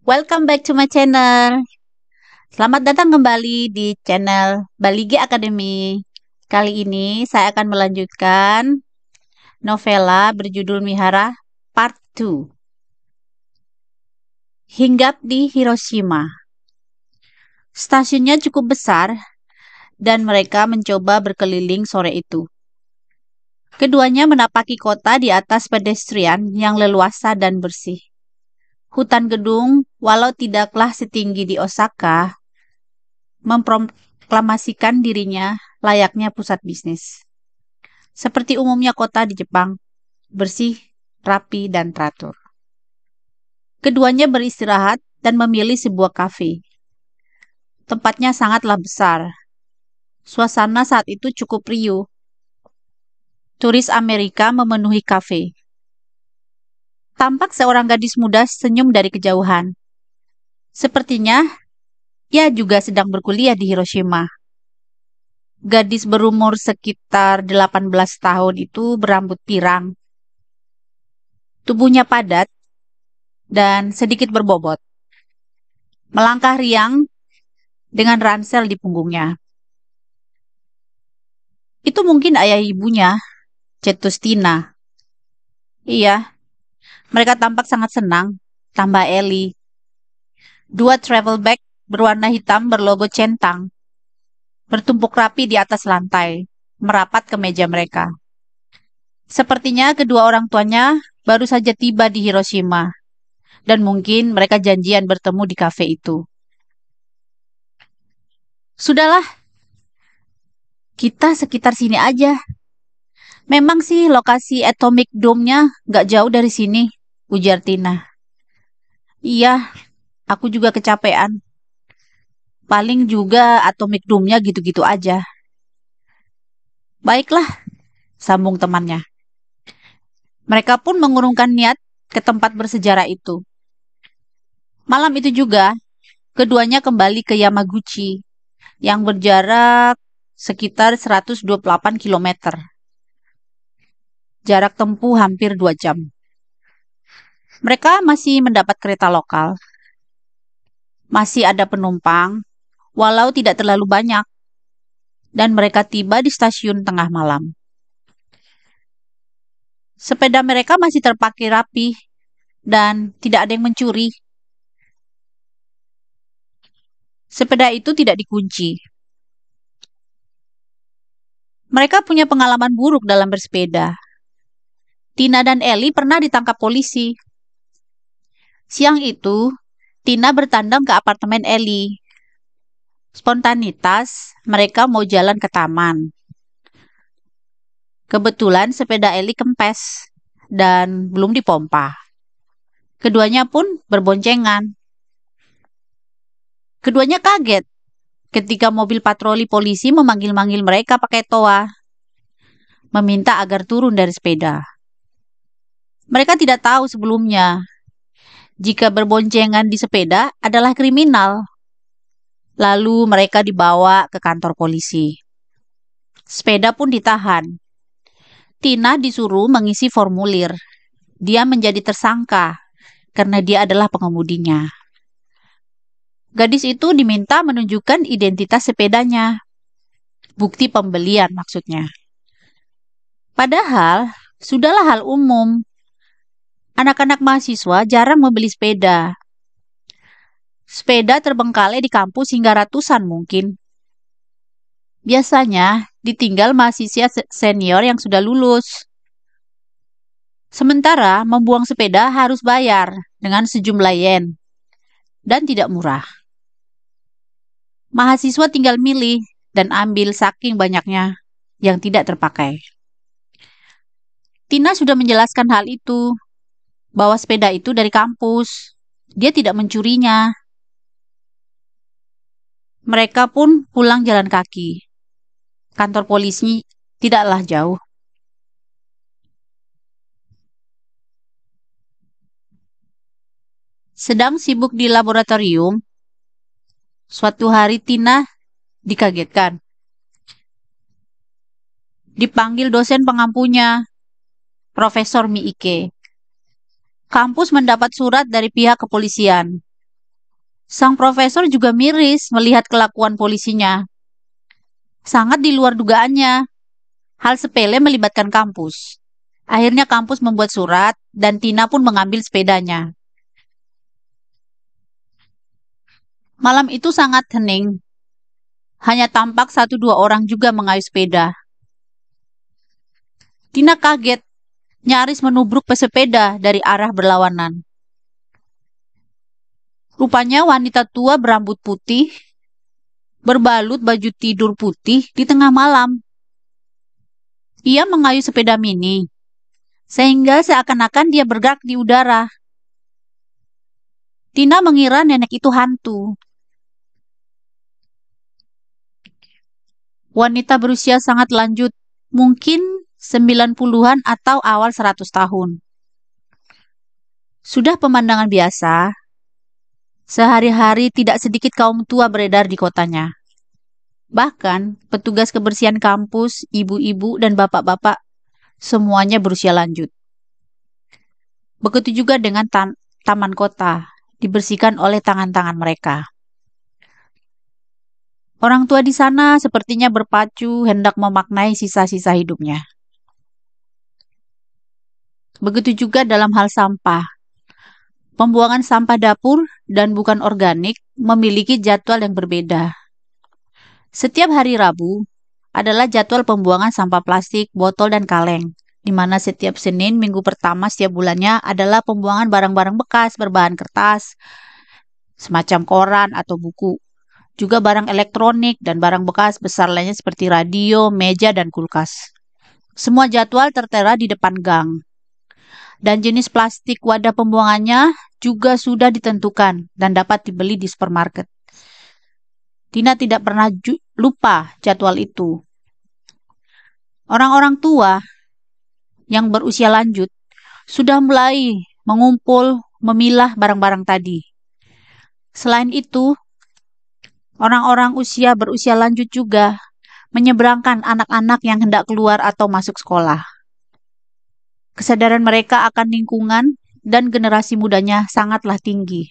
Welcome back to my channel. Selamat datang kembali di channel Baligi Academy. Kali ini saya akan melanjutkan novela berjudul Mihara Part 2. Hinggap di Hiroshima. Stasiunnya cukup besar dan mereka mencoba berkeliling sore itu. Keduanya menapaki kota di atas pedestrian yang leluasa dan bersih. Hutan gedung, walau tidaklah setinggi di Osaka, memproklamasikan dirinya layaknya pusat bisnis. Seperti umumnya kota di Jepang, bersih, rapi, dan teratur. Keduanya beristirahat dan memilih sebuah kafe. Tempatnya sangatlah besar. Suasana saat itu cukup riuh. Turis Amerika memenuhi kafe. Tampak seorang gadis muda senyum dari kejauhan. Sepertinya ia juga sedang berkuliah di Hiroshima. Gadis berumur sekitar 18 tahun itu berambut pirang. Tubuhnya padat dan sedikit berbobot. Melangkah riang dengan ransel di punggungnya. Itu mungkin ayah ibunya, cetus Tina. Iya, mereka tampak sangat senang, tambah Ellie. Dua travel bag berwarna hitam berlogo centang, bertumpuk rapi di atas lantai, merapat ke meja mereka. Sepertinya kedua orang tuanya baru saja tiba di Hiroshima, dan mungkin mereka janjian bertemu di kafe itu. Sudahlah, kita sekitar sini aja. Memang sih lokasi Atomic Dome-nya nggak jauh dari sini, ujar Tina. Iya, aku juga kecapean. Paling juga Atomic Dome-nya gitu-gitu aja. Baiklah, sambung temannya. Mereka pun mengurungkan niat ke tempat bersejarah itu. Malam itu juga, keduanya kembali ke Yamaguchi, yang berjarak sekitar 128 km. Jarak tempuh hampir 2 jam. Mereka masih mendapat kereta lokal. Masih ada penumpang, walau tidak terlalu banyak. Dan mereka tiba di stasiun tengah malam. Sepeda mereka masih terparkir rapi dan tidak ada yang mencuri. Sepeda itu tidak dikunci. Mereka punya pengalaman buruk dalam bersepeda. Tina dan Ellie pernah ditangkap polisi. Siang itu, Tina bertandang ke apartemen Ellie. Spontanitas, mereka mau jalan ke taman. Kebetulan sepeda Ellie kempes dan belum dipompa. Keduanya pun berboncengan. Keduanya kaget ketika mobil patroli polisi memanggil-manggil mereka pakai toa, meminta agar turun dari sepeda. Mereka tidak tahu sebelumnya jika berboncengan di sepeda adalah kriminal. Lalu mereka dibawa ke kantor polisi. Sepeda pun ditahan. Tina disuruh mengisi formulir. Dia menjadi tersangka karena dia adalah pengemudinya. Gadis itu diminta menunjukkan identitas sepedanya. Bukti pembelian maksudnya. Padahal, sudahlah hal umum. Anak-anak mahasiswa jarang membeli sepeda. Sepeda terbengkalai di kampus hingga ratusan mungkin. Biasanya ditinggal mahasiswa senior yang sudah lulus. Sementara membuang sepeda harus bayar dengan sejumlah yen dan tidak murah. Mahasiswa tinggal milih dan ambil saking banyaknya yang tidak terpakai. Tina sudah menjelaskan hal itu, bahwa sepeda itu dari kampus. Dia tidak mencurinya. Mereka pun pulang jalan kaki. Kantor polisi tidaklah jauh. Sedang sibuk di laboratorium, suatu hari Tina dikagetkan. Dipanggil dosen pengampunya, Profesor Miike. Kampus mendapat surat dari pihak kepolisian. Sang profesor juga miris melihat kelakuan polisinya. Sangat di luar dugaannya. Hal sepele melibatkan kampus. Akhirnya kampus membuat surat dan Tina pun mengambil sepedanya. Malam itu sangat hening. Hanya tampak satu dua orang juga mengayuh sepeda. Tina kaget, nyaris menubruk pesepeda dari arah berlawanan. Rupanya wanita tua berambut putih, berbalut baju tidur putih di tengah malam. Ia mengayuh sepeda mini, sehingga seakan-akan dia bergerak di udara. Tina mengira nenek itu hantu. Wanita berusia sangat lanjut, mungkin 90-an atau awal 100 tahun. Sudah pemandangan biasa, sehari-hari tidak sedikit kaum tua beredar di kotanya. Bahkan, petugas kebersihan kampus, ibu-ibu, dan bapak-bapak, semuanya berusia lanjut. Begitu juga dengan taman kota, dibersihkan oleh tangan-tangan mereka. Orang tua di sana sepertinya berpacu hendak memaknai sisa-sisa hidupnya. Begitu juga dalam hal sampah. Pembuangan sampah dapur dan bukan organik memiliki jadwal yang berbeda. Setiap hari Rabu adalah jadwal pembuangan sampah plastik, botol, dan kaleng, di mana setiap Senin minggu pertama setiap bulannya adalah pembuangan barang-barang bekas berbahan kertas, semacam koran atau buku. Juga barang elektronik dan barang bekas besar lainnya seperti radio, meja, dan kulkas. Semua jadwal tertera di depan gang. Dan jenis plastik wadah pembuangannya juga sudah ditentukan dan dapat dibeli di supermarket. Tina tidak pernah lupa jadwal itu. Orang-orang tua yang berusia lanjut sudah mulai mengumpul, memilah barang-barang tadi. Selain itu, orang-orang berusia lanjut juga menyeberangkan anak-anak yang hendak keluar atau masuk sekolah. Kesadaran mereka akan lingkungan dan generasi mudanya sangatlah tinggi.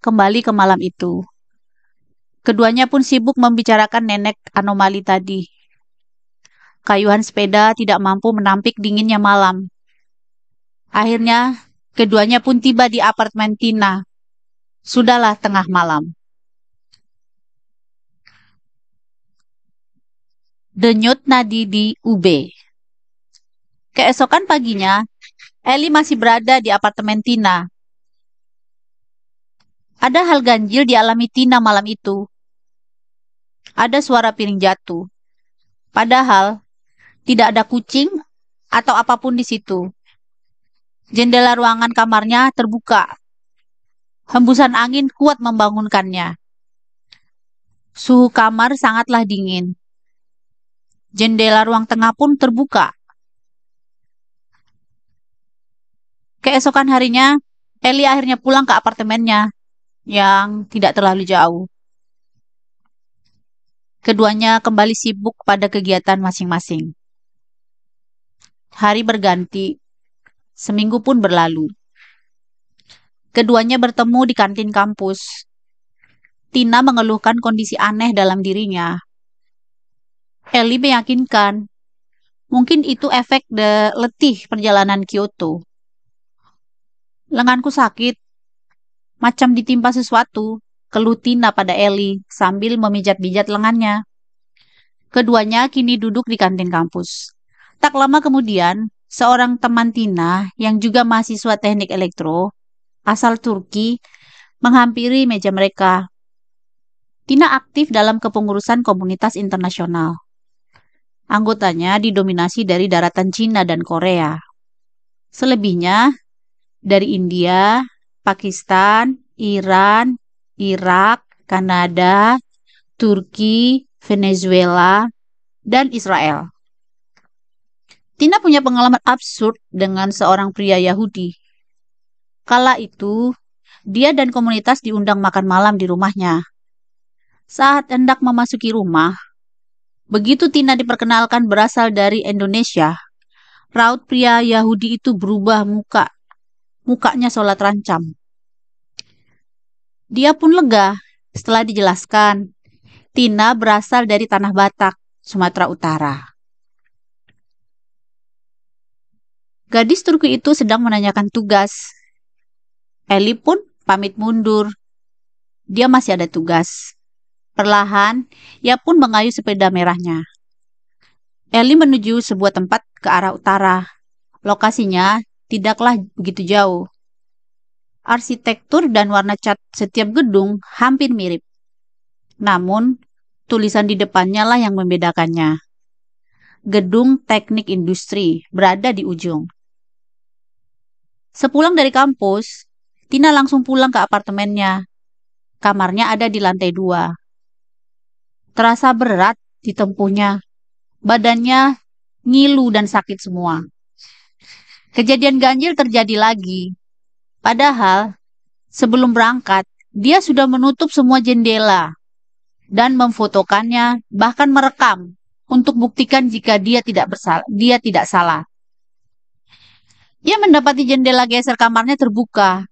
Kembali ke malam itu. Keduanya pun sibuk membicarakan nenek anomali tadi. Kayuhan sepeda tidak mampu menampik dinginnya malam. Akhirnya, keduanya pun tiba di apartemen Tina. Sudahlah tengah malam. Denyut nadi di UB. Keesokan paginya, Eli masih berada di apartemen Tina. Ada hal ganjil dialami Tina malam itu. Ada suara piring jatuh. Padahal, tidak ada kucing atau apapun di situ. Jendela ruangan kamarnya terbuka. Hembusan angin kuat membangunkannya. Suhu kamar sangatlah dingin. Jendela ruang tengah pun terbuka. Keesokan harinya, Eli akhirnya pulang ke apartemennya yang tidak terlalu jauh. Keduanya kembali sibuk pada kegiatan masing-masing. Hari berganti, seminggu pun berlalu. Keduanya bertemu di kantin kampus. Tina mengeluhkan kondisi aneh dalam dirinya. Eli meyakinkan, mungkin itu efek letih perjalanan Kyoto. Lenganku sakit, macam ditimpa sesuatu, keluh Tina pada Eli sambil memijat-bijat lengannya. Keduanya kini duduk di kantin kampus. Tak lama kemudian, seorang teman Tina yang juga mahasiswa teknik elektro, asal Turki, menghampiri meja mereka. Tina aktif dalam kepengurusan komunitas internasional. Anggotanya didominasi dari daratan Cina dan Korea. Selebihnya dari India, Pakistan, Iran, Irak, Kanada, Turki, Venezuela, dan Israel. Tina punya pengalaman absurd dengan seorang pria Yahudi. Kala itu, dia dan komunitas diundang makan malam di rumahnya. Saat hendak memasuki rumah, begitu Tina diperkenalkan berasal dari Indonesia, Raut pria Yahudi itu berubah mukanya seolah terancam. Dia pun lega setelah dijelaskan. Tina berasal dari Tanah Batak, Sumatera Utara. Gadis Turki itu sedang menanyakan tugas. Eli pun pamit mundur. Dia masih ada tugas. Perlahan, ia pun mengayuh sepeda merahnya. Eli menuju sebuah tempat ke arah utara. Lokasinya tidaklah begitu jauh. Arsitektur dan warna cat setiap gedung hampir mirip. Namun, tulisan di depannya lah yang membedakannya. Gedung Teknik Industri berada di ujung. Sepulang dari kampus, Tina langsung pulang ke apartemennya. Kamarnya ada di lantai 2. Terasa berat ditempuhnya. Badannya ngilu dan sakit semua. Kejadian ganjil terjadi lagi. Padahal, sebelum berangkat, dia sudah menutup semua jendela dan memfotokannya, bahkan merekam untuk buktikan jika dia tidak salah. Ia mendapati jendela geser kamarnya terbuka.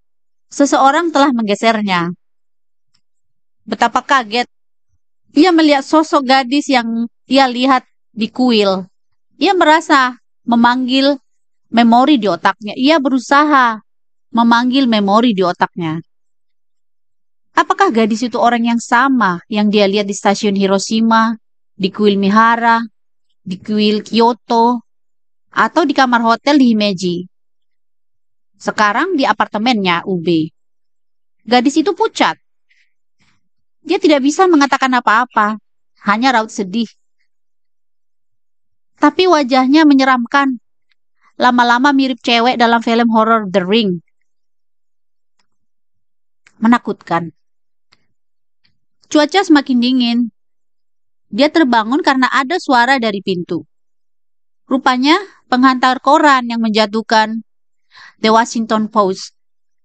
Seseorang telah menggesernya. Betapa kaget. Ia melihat sosok gadis yang ia lihat di kuil. Ia merasa memanggil memori di otaknya. Ia berusaha memanggil memori di otaknya. Apakah gadis itu orang yang sama yang dia lihat di stasiun Hiroshima, di kuil Mihara, di kuil Kyoto, atau di kamar hotel di Himeji? Sekarang di apartemennya UB. Gadis itu pucat. Dia tidak bisa mengatakan apa-apa, hanya raut sedih. Tapi wajahnya menyeramkan. Lama-lama mirip cewek dalam film horor The Ring. Menakutkan. Cuaca semakin dingin. Dia terbangun karena ada suara dari pintu. Rupanya penghantar koran yang menjatuhkan The Washington Post,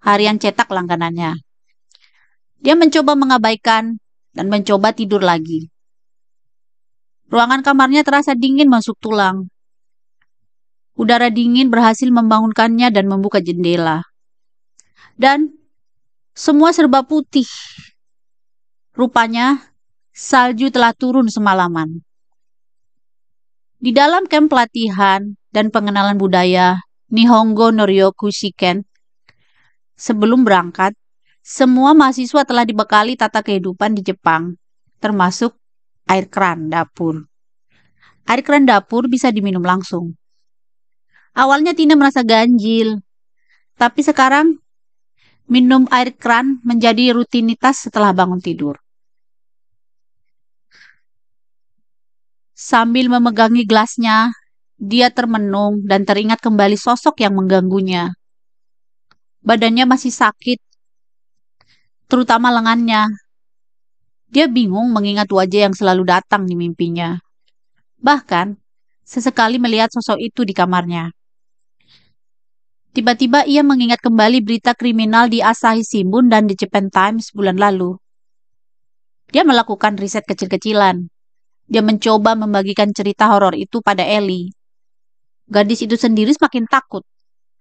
harian cetak langganannya. Dia mencoba mengabaikan dan mencoba tidur lagi. Ruangan kamarnya terasa dingin masuk tulang. Udara dingin berhasil membangunkannya dan membuka jendela. Dan semua serba putih. Rupanya salju telah turun semalaman. Di dalam kamp pelatihan dan pengenalan budaya Nihongo Noryoku Shiken, sebelum berangkat, semua mahasiswa telah dibekali tata kehidupan di Jepang, termasuk air keran dapur. Air keran dapur bisa diminum langsung. Awalnya Tina merasa ganjil, tapi sekarang minum air keran menjadi rutinitas setelah bangun tidur. Sambil memegangi gelasnya, dia termenung dan teringat kembali sosok yang mengganggunya. Badannya masih sakit, terutama lengannya. Dia bingung mengingat wajah yang selalu datang di mimpinya. Bahkan, sesekali melihat sosok itu di kamarnya. Tiba-tiba ia mengingat kembali berita kriminal di Asahi Shimbun dan di Japan Times bulan lalu. Dia melakukan riset kecil-kecilan. Dia mencoba membagikan cerita horor itu pada Ellie. Gadis itu sendiri semakin takut,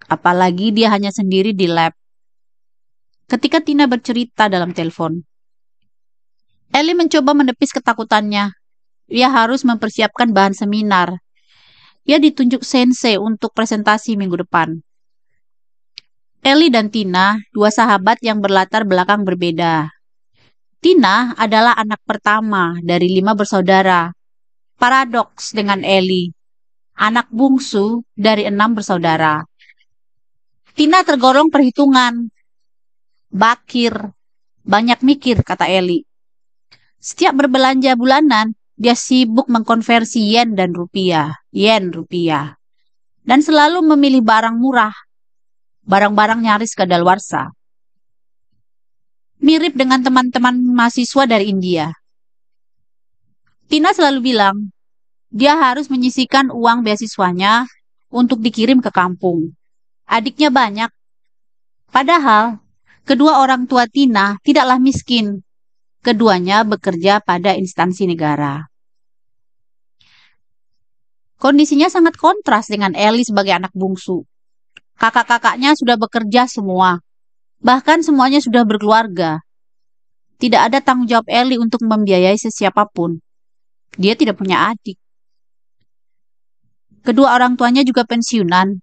apalagi dia hanya sendiri di lab. Ketika Tina bercerita dalam telepon, Ellie mencoba menepis ketakutannya. Ia harus mempersiapkan bahan seminar. Ia ditunjuk sensei untuk presentasi minggu depan. Ellie dan Tina, dua sahabat yang berlatar belakang berbeda. Tina adalah anak pertama dari 5 bersaudara. Paradoks dengan Ellie, anak bungsu dari 6 bersaudara. Tina tergolong perhitungan. Bakir, banyak mikir, kata Ellie. Setiap berbelanja bulanan, dia sibuk mengkonversi yen rupiah. Dan selalu memilih barang murah. Barang-barang nyaris kadaluarsa. Mirip dengan teman-teman mahasiswa dari India. Tina selalu bilang, dia harus menyisihkan uang beasiswanya untuk dikirim ke kampung. Adiknya banyak. Padahal, kedua orang tua Tina tidaklah miskin. Keduanya bekerja pada instansi negara. Kondisinya sangat kontras dengan Ellie sebagai anak bungsu. Kakak-kakaknya sudah bekerja semua, bahkan semuanya sudah berkeluarga. Tidak ada tanggung jawab Ellie untuk membiayai sesiapapun. Dia tidak punya adik. Kedua orang tuanya juga pensiunan,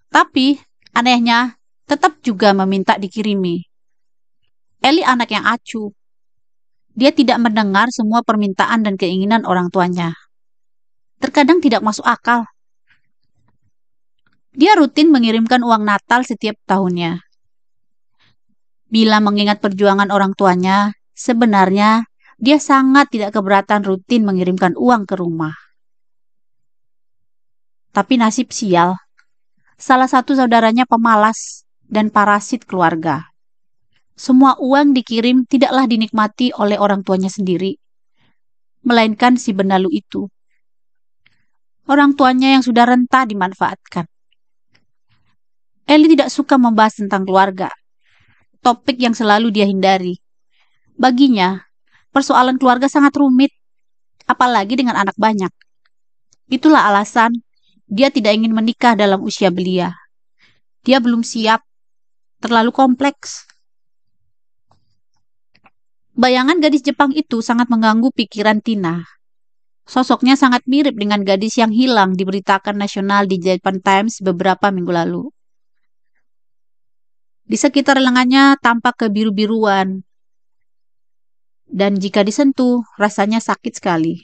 tapi anehnya tetap juga meminta dikirimi. Ellie anak yang acuh. Dia tidak mendengar semua permintaan dan keinginan orang tuanya. Terkadang tidak masuk akal. Dia rutin mengirimkan uang Natal setiap tahunnya. Bila mengingat perjuangan orang tuanya, sebenarnya dia sangat tidak keberatan rutin mengirimkan uang ke rumah. Tapi nasib sial, salah satu saudaranya pemalas dan parasit keluarga. Semua uang dikirim tidaklah dinikmati oleh orang tuanya sendiri, melainkan si benalu itu. Orang tuanya yang sudah renta dimanfaatkan. Ellie tidak suka membahas tentang keluarga, topik yang selalu dia hindari. Baginya, persoalan keluarga sangat rumit, apalagi dengan anak banyak. Itulah alasan dia tidak ingin menikah dalam usia belia. Dia belum siap, terlalu kompleks. Bayangan gadis Jepang itu sangat mengganggu pikiran Tina. Sosoknya sangat mirip dengan gadis yang hilang diberitakan nasional di Japan Times beberapa minggu lalu. Di sekitar lengannya tampak kebiru-biruan, dan jika disentuh, rasanya sakit sekali.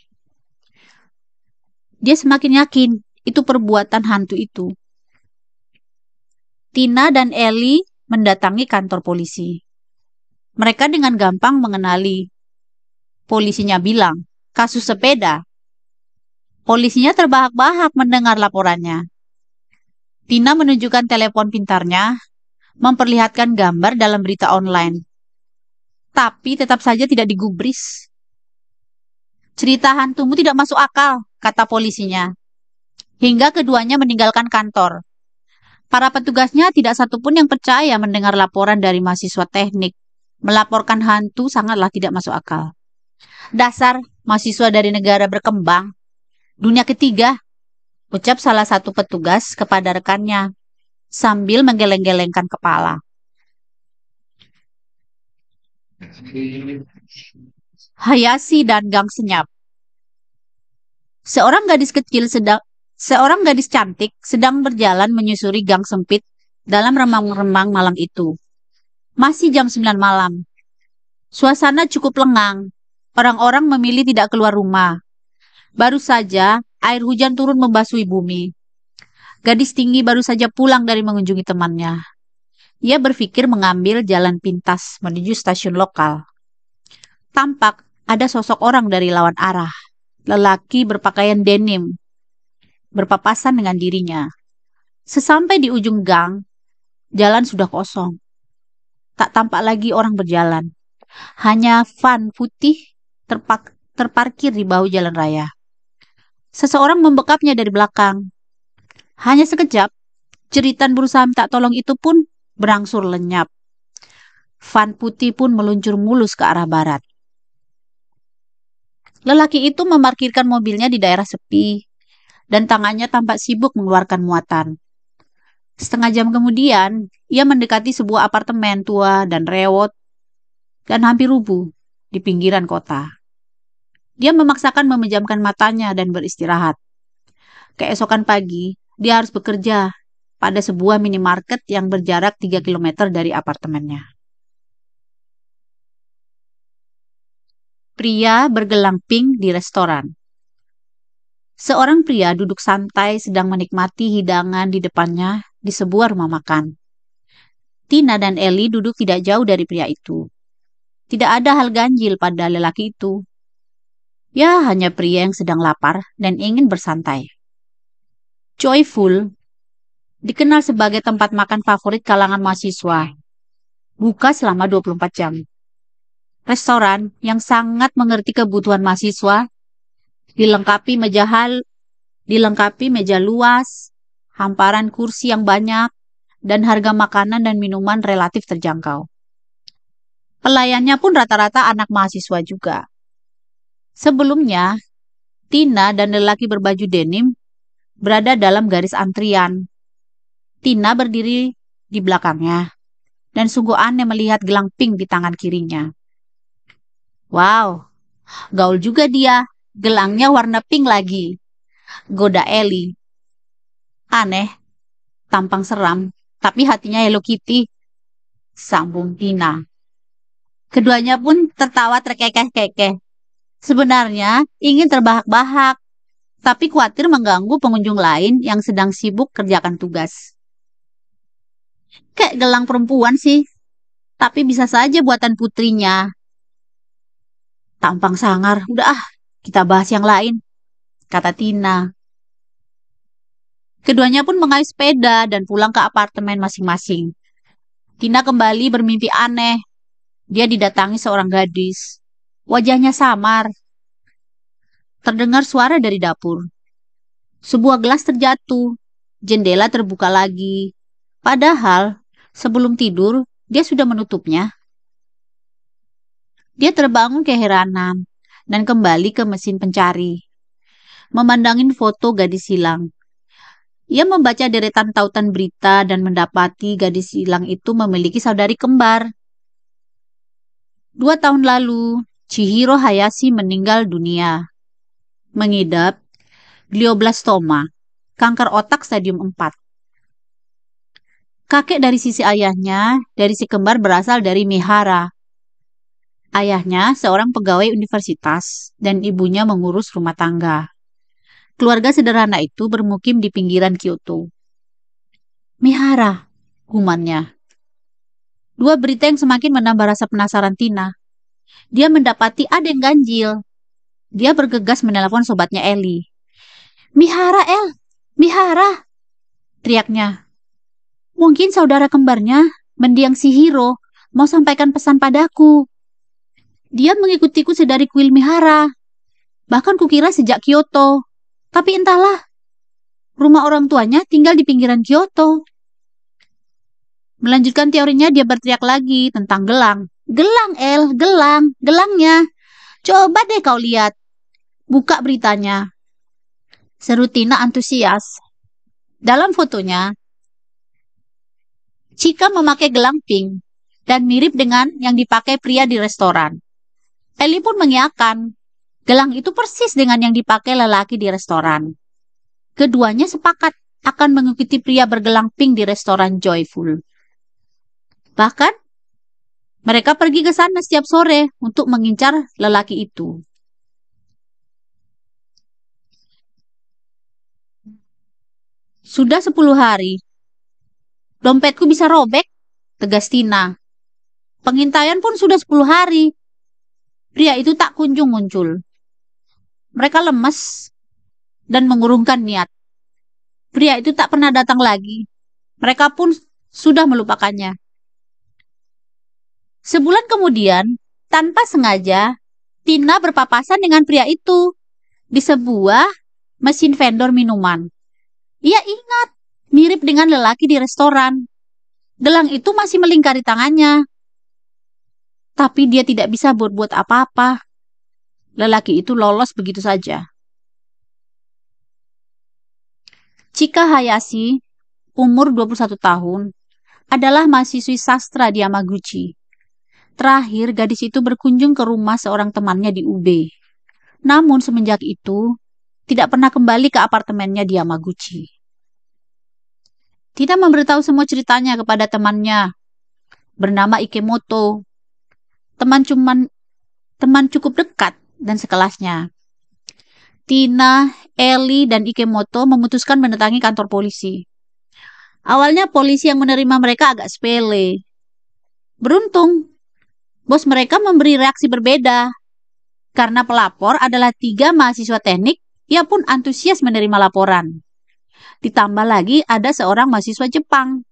Dia semakin yakin itu perbuatan hantu itu. Tina dan Ellie mendatangi kantor polisi. Mereka dengan gampang mengenali. Polisinya bilang, kasus sepeda. Polisinya terbahak-bahak mendengar laporannya. Tina menunjukkan telepon pintarnya, memperlihatkan gambar dalam berita online. Tapi tetap saja tidak digubris. Cerita hantumu tidak masuk akal, kata polisinya. Hingga keduanya meninggalkan kantor. Para petugasnya tidak satupun yang percaya mendengar laporan dari mahasiswa teknik. Melaporkan hantu sangatlah tidak masuk akal. Dasar mahasiswa dari negara berkembang. Dunia ketiga, ucap salah satu petugas kepada rekannya sambil menggeleng-gelengkan kepala. Hayashi dan Gang Senyap. Seorang gadis cantik sedang berjalan menyusuri gang sempit dalam remang-remang malam itu. Masih jam 9 malam. Suasana cukup lengang. Orang-orang memilih tidak keluar rumah. Baru saja air hujan turun membasui bumi. Gadis tinggi baru saja pulang dari mengunjungi temannya. Ia berpikir mengambil jalan pintas menuju stasiun lokal. Tampak ada sosok orang dari lawan arah. Lelaki berpakaian denim, berpapasan dengan dirinya. Sesampai di ujung gang, jalan sudah kosong. Tak tampak lagi orang berjalan. Hanya van putih terparkir di bahu jalan raya. Seseorang membekapnya dari belakang. Hanya sekejap, jeritan berusaha minta tolong itu pun berangsur lenyap. Van putih pun meluncur mulus ke arah barat. Lelaki itu memarkirkan mobilnya di daerah sepi, dan tangannya tampak sibuk mengeluarkan muatan. Setengah jam kemudian, ia mendekati sebuah apartemen tua dan rewot, dan hampir rubuh di pinggiran kota. Dia memaksakan memejamkan matanya dan beristirahat. Keesokan pagi, dia harus bekerja pada sebuah minimarket yang berjarak 3 km dari apartemennya. Pria bergelang pink di restoran. Seorang pria duduk santai sedang menikmati hidangan di depannya di sebuah rumah makan. Tina dan Ellie duduk tidak jauh dari pria itu. Tidak ada hal ganjil pada lelaki itu. Ya, hanya pria yang sedang lapar dan ingin bersantai. Joyful dikenal sebagai tempat makan favorit kalangan mahasiswa. Buka selama 24 jam. Restoran yang sangat mengerti kebutuhan mahasiswa, dilengkapi meja luas, hamparan kursi yang banyak, dan harga makanan dan minuman relatif terjangkau. Pelayannya pun rata-rata anak mahasiswa juga. Sebelumnya, Tina dan lelaki berbaju denim berada dalam garis antrian. Tina berdiri di belakangnya, dan sungguh aneh melihat gelang pink di tangan kirinya. Wow, gaul juga dia. Gelangnya warna pink lagi. Goda Ellie. Aneh, tampang seram, tapi hatinya Hello Kitty, sambung Tina. Keduanya pun tertawa terkekeh-kekeh. Sebenarnya ingin terbahak-bahak, tapi khawatir mengganggu pengunjung lain yang sedang sibuk kerjakan tugas. Kayak gelang perempuan sih, tapi bisa saja buatan putrinya. Tampang sangar, udah ah, kita bahas yang lain, kata Tina. Keduanya pun mengayuh sepeda dan pulang ke apartemen masing-masing. Tina kembali bermimpi aneh. Dia didatangi seorang gadis. Wajahnya samar. Terdengar suara dari dapur. Sebuah gelas terjatuh. Jendela terbuka lagi. Padahal, sebelum tidur, dia sudah menutupnya. Dia terbangun keheranan dan kembali ke mesin pencari. Memandangin foto gadis hilang. Ia membaca deretan tautan berita dan mendapati gadis hilang itu memiliki saudari kembar. 2 tahun lalu, Chihiro Hayashi meninggal dunia. Mengidap glioblastoma, kanker otak stadium 4. Kakek dari sisi ayahnya, dari si kembar berasal dari Mihara. Ayahnya seorang pegawai universitas dan ibunya mengurus rumah tangga. Keluarga sederhana itu bermukim di pinggiran Kyoto. Mihara, gumannya. Dua berita yang semakin menambah rasa penasaran Tina. Dia mendapati ada yang ganjil. Dia bergegas menelepon sobatnya Eli. Mihara, El! Mihara! Teriaknya. Mungkin saudara kembarnya, mendiang Chihiro, mau sampaikan pesan padaku. Dia mengikutiku sedari kuil Mihara. Bahkan kukira sejak Kyoto. Tapi entahlah, rumah orang tuanya tinggal di pinggiran Kyoto. Melanjutkan teorinya, dia berteriak lagi tentang gelang. Gelang, El, gelang, gelangnya. Coba deh kau lihat. Buka beritanya. Seru Tina antusias. Dalam fotonya, Chika memakai gelang pink dan mirip dengan yang dipakai pria di restoran. Eli pun mengiyakan. Gelang itu persis dengan yang dipakai lelaki di restoran. Keduanya sepakat akan mengikuti pria bergelang pink di restoran Joyful. Bahkan, mereka pergi ke sana setiap sore untuk mengincar lelaki itu. Sudah 10 hari. Dompetku bisa robek, tegas Tina. Pengintaian pun sudah 10 hari. Pria itu tak kunjung muncul. Mereka lemas dan mengurungkan niat. Pria itu tak pernah datang lagi. Mereka pun sudah melupakannya. Sebulan kemudian, tanpa sengaja, Tina berpapasan dengan pria itu di sebuah mesin vendor minuman. Ia ingat, mirip dengan lelaki di restoran. Gelang itu masih melingkari tangannya. Tapi dia tidak bisa berbuat apa-apa. Lelaki itu lolos begitu saja. Chika Hayashi, umur 21 tahun, adalah mahasiswi sastra di Yamaguchi. Terakhir, gadis itu berkunjung ke rumah seorang temannya di UB. Namun semenjak itu, tidak pernah kembali ke apartemennya di Yamaguchi. Tina memberitahu semua ceritanya kepada temannya, bernama Ikemoto. Teman cukup dekat dan sekelasnya. Tina, Eli, dan Ikemoto memutuskan mendatangi kantor polisi. Awalnya polisi yang menerima mereka agak sepele. Beruntung, bos mereka memberi reaksi berbeda. Karena pelapor adalah 3 mahasiswa teknik, ia pun antusias menerima laporan. Ditambah lagi ada seorang mahasiswa Jepang.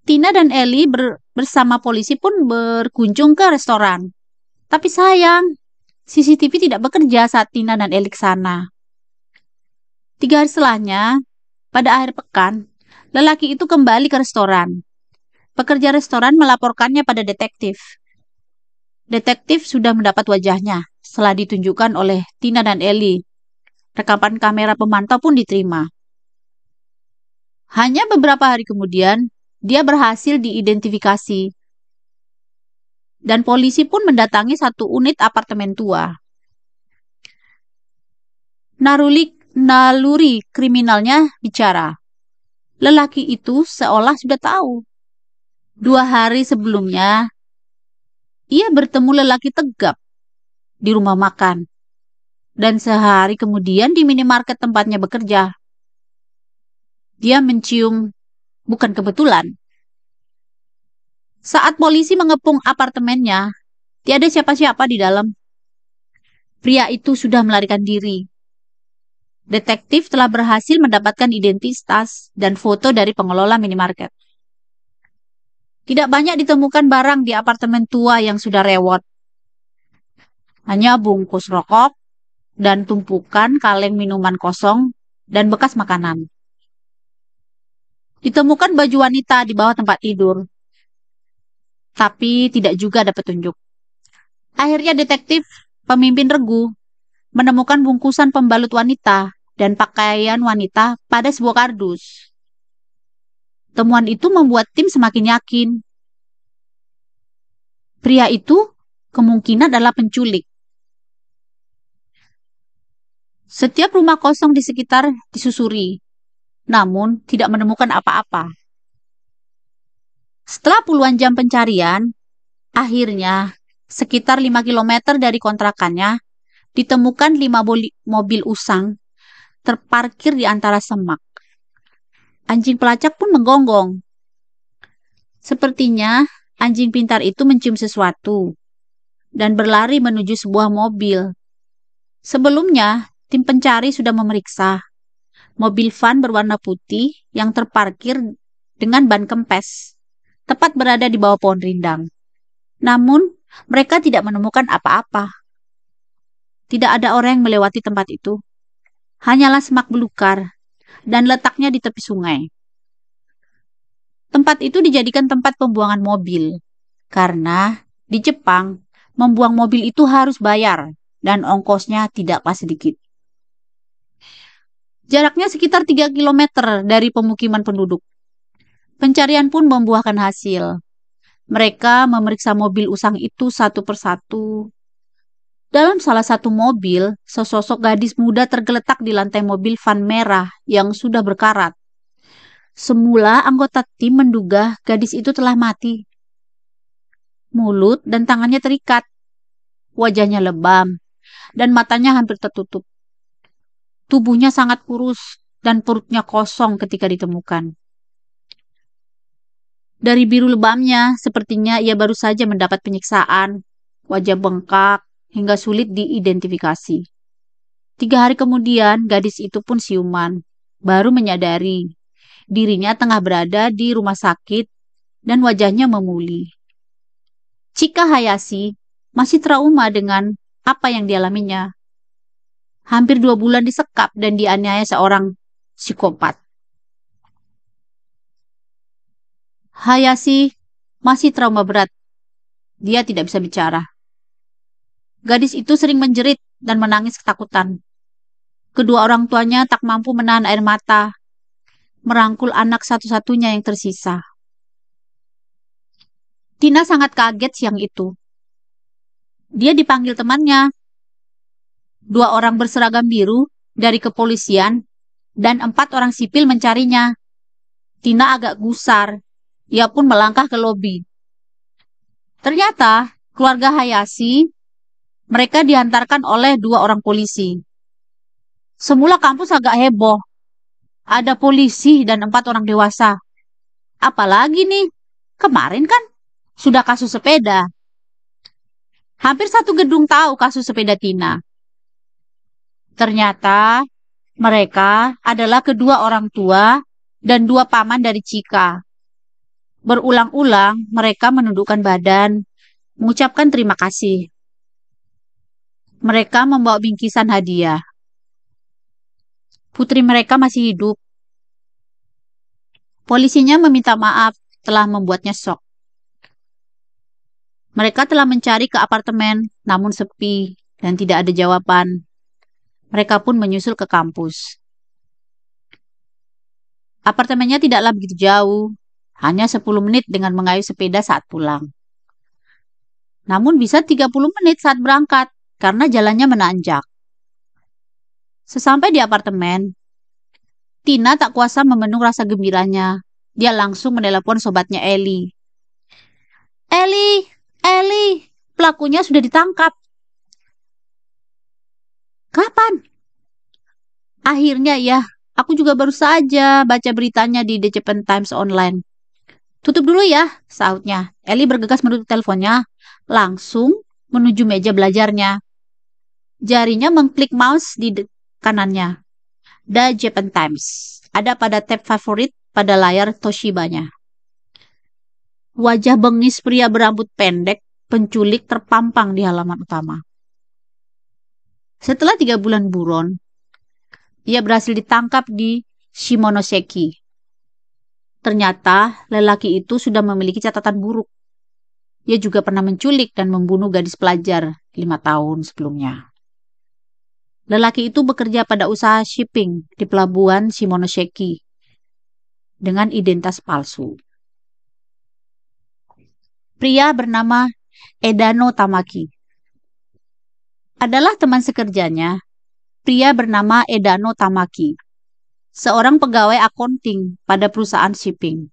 Tina dan Eli bersama polisi pun berkunjung ke restoran. Tapi sayang, CCTV tidak bekerja saat Tina dan Eli ke sana. 3 hari setelahnya, pada akhir pekan, lelaki itu kembali ke restoran. Pekerja restoran melaporkannya pada detektif. Detektif sudah mendapat wajahnya setelah ditunjukkan oleh Tina dan Eli. Rekaman kamera pemantau pun diterima. Hanya beberapa hari kemudian, dia berhasil diidentifikasi. Dan polisi pun mendatangi satu unit apartemen tua. Naluri kriminalnya bicara. Lelaki itu seolah sudah tahu. 2 hari sebelumnya, ia bertemu lelaki tegap di rumah makan. Dan sehari kemudian di minimarket tempatnya bekerja. Dia mencium, bukan kebetulan. Saat polisi mengepung apartemennya, tiada siapa-siapa di dalam. Pria itu sudah melarikan diri. Detektif telah berhasil mendapatkan identitas dan foto dari pengelola minimarket. Tidak banyak ditemukan barang di apartemen tua yang sudah rewot. Hanya bungkus rokok dan tumpukan kaleng minuman kosong dan bekas makanan. Ditemukan baju wanita di bawah tempat tidur. Tapi tidak juga ada petunjuk. Akhirnya detektif, pemimpin regu, menemukan bungkusan pembalut wanita dan pakaian wanita pada sebuah kardus. Temuan itu membuat tim semakin yakin. Pria itu kemungkinan adalah penculik. Setiap rumah kosong di sekitar disusuri, namun tidak menemukan apa-apa. Setelah puluhan jam pencarian, akhirnya sekitar 5 kilometer dari kontrakannya ditemukan 5 mobil usang terparkir di antara semak. Anjing pelacak pun menggonggong. Sepertinya anjing pintar itu mencium sesuatu dan berlari menuju sebuah mobil. Sebelumnya, tim pencari sudah memeriksa mobil van berwarna putih yang terparkir dengan ban kempes, tepat berada di bawah pohon rindang. Namun, mereka tidak menemukan apa-apa. Tidak ada orang yang melewati tempat itu. Hanyalah semak belukar dan letaknya di tepi sungai. Tempat itu dijadikan tempat pembuangan mobil, karena di Jepang, membuang mobil itu harus bayar dan ongkosnya tidaklah sedikit. Jaraknya sekitar 3 kilometer dari pemukiman penduduk. Pencarian pun membuahkan hasil. Mereka memeriksa mobil usang itu satu persatu. Dalam salah satu mobil, sesosok gadis muda tergeletak di lantai mobil van merah yang sudah berkarat. Semula anggota tim menduga gadis itu telah mati. Mulut dan tangannya terikat. Wajahnya lebam dan matanya hampir tertutup. Tubuhnya sangat kurus dan perutnya kosong ketika ditemukan. Dari biru lebamnya, sepertinya ia baru saja mendapat penyiksaan, wajah bengkak hingga sulit diidentifikasi. 3 hari kemudian, gadis itu pun siuman, baru menyadari dirinya tengah berada di rumah sakit dan wajahnya memuli. Chika Hayashi masih trauma dengan apa yang dialaminya. Hampir 2 bulan disekap dan dianiaya seorang psikopat. Hayashi masih trauma berat. Dia tidak bisa bicara. Gadis itu sering menjerit dan menangis ketakutan. Kedua orang tuanya tak mampu menahan air mata, merangkul anak satu-satunya yang tersisa. Tina sangat kaget siang itu. Dia dipanggil temannya. 2 orang berseragam biru dari kepolisian dan 4 orang sipil mencarinya. Tina agak gusar. Ia pun melangkah ke lobi. Ternyata keluarga Hayashi, mereka diantarkan oleh 2 orang polisi. Semula kampus agak heboh. Ada polisi dan 4 orang dewasa. Apalagi nih, kemarin kan sudah kasus sepeda. Hampir satu gedung tahu kasus sepeda Tina. Ternyata mereka adalah kedua orang tua dan 2 paman dari Chika. Berulang-ulang mereka menundukkan badan, mengucapkan terima kasih. Mereka membawa bingkisan hadiah. Putri mereka masih hidup. Polisinya meminta maaf telah membuatnya shock. Mereka telah mencari ke apartemen, namun sepi dan tidak ada jawaban. Mereka pun menyusul ke kampus. Apartemennya tidaklah begitu jauh, hanya 10 menit dengan mengayuh sepeda saat pulang. Namun bisa 30 menit saat berangkat, karena jalannya menanjak. Sesampai di apartemen, Tina tak kuasa membendung rasa gembiranya. Dia langsung menelepon sobatnya Eli. Eli, Eli, pelakunya sudah ditangkap. Kapan? Akhirnya ya, aku juga baru saja baca beritanya di The Japan Times Online. Tutup dulu ya, sahutnya. Eli bergegas menutup teleponnya, langsung menuju meja belajarnya. Jarinya mengklik mouse di kanannya. The Japan Times. Ada pada tab favorit pada layar Toshibanya. Wajah bengis pria berambut pendek, penculik terpampang di halaman utama. Setelah 3 bulan buron, ia berhasil ditangkap di Shimonoseki. Ternyata lelaki itu sudah memiliki catatan buruk. Ia juga pernah menculik dan membunuh gadis pelajar 5 tahun sebelumnya. Lelaki itu bekerja pada usaha shipping di pelabuhan Shimonoseki dengan identitas palsu. Pria bernama Edano Tamaki adalah teman sekerjanya. Pria bernama Edano Tamaki, seorang pegawai akunting pada perusahaan shipping.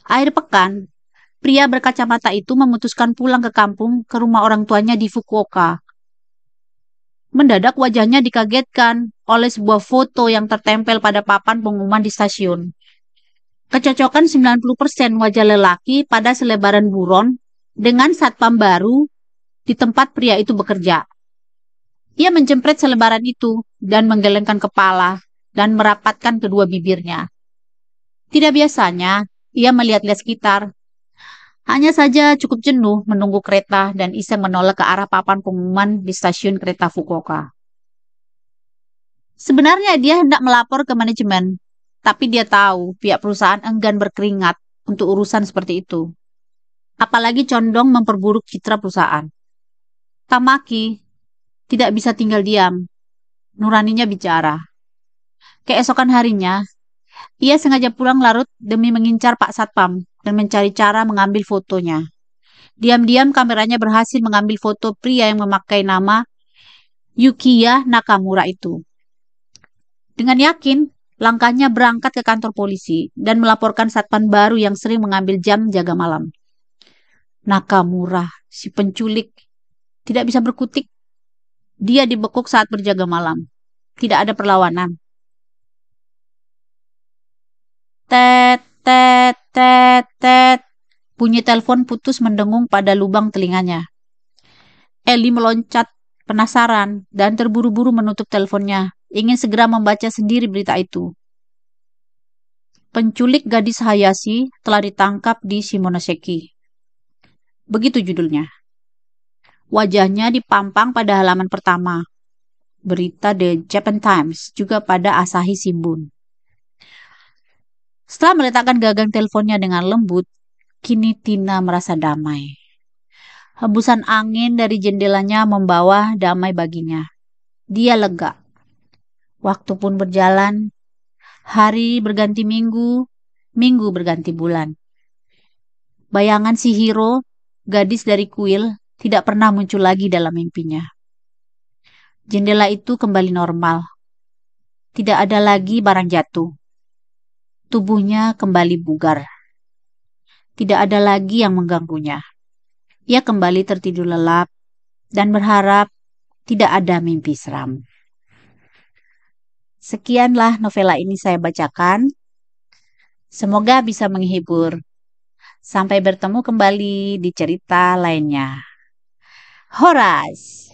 Akhir pekan, pria berkacamata itu memutuskan pulang ke kampung ke rumah orang tuanya di Fukuoka. Mendadak wajahnya dikagetkan oleh sebuah foto yang tertempel pada papan pengumuman di stasiun. Kecocokan 90% wajah lelaki pada selebaran buron dengan satpam baru di tempat pria itu bekerja. Ia menjempret selebaran itu dan menggelengkan kepala dan merapatkan kedua bibirnya. Tidak biasanya, ia melihat-lihat sekitar. Hanya saja cukup jenuh menunggu kereta dan iseng menoleh ke arah papan pengumuman di stasiun kereta Fukuoka. Sebenarnya dia hendak melapor ke manajemen, tapi dia tahu pihak perusahaan enggan berkeringat untuk urusan seperti itu. Apalagi condong memperburuk citra perusahaan. Tamaki tidak bisa tinggal diam. Nuraninya bicara. Keesokan harinya, ia sengaja pulang larut demi mengincar Pak Satpam dan mencari cara mengambil fotonya. Diam-diam kameranya berhasil mengambil foto pria yang memakai nama Yukiya Nakamura itu. Dengan yakin, langkahnya berangkat ke kantor polisi dan melaporkan satpam baru yang sering mengambil jam jaga malam. Nakamura, si penculik, tidak bisa berkutik. Dia dibekuk saat berjaga malam. Tidak ada perlawanan. Tet, tet, tet, tet. Bunyi telepon putus mendengung pada lubang telinganya. Eli meloncat, penasaran, dan terburu-buru menutup teleponnya. Ingin segera membaca sendiri berita itu. Penculik gadis Hayashi telah ditangkap di Shimonoseki. Begitu judulnya. Wajahnya dipampang pada halaman pertama. Berita The Japan Times juga pada Asahi Shimbun. Setelah meletakkan gagang teleponnya dengan lembut, kini Tina merasa damai. Hembusan angin dari jendelanya membawa damai baginya. Dia lega. Waktu pun berjalan, hari berganti minggu, minggu berganti bulan. Bayangan si Hiro, gadis dari kuil, tidak pernah muncul lagi dalam mimpinya. Jendela itu kembali normal. Tidak ada lagi barang jatuh. Tubuhnya kembali bugar. Tidak ada lagi yang mengganggunya. Ia kembali tertidur lelap dan berharap tidak ada mimpi seram. Sekianlah novela ini saya bacakan. Semoga bisa menghibur. Sampai bertemu kembali di cerita lainnya. Horas!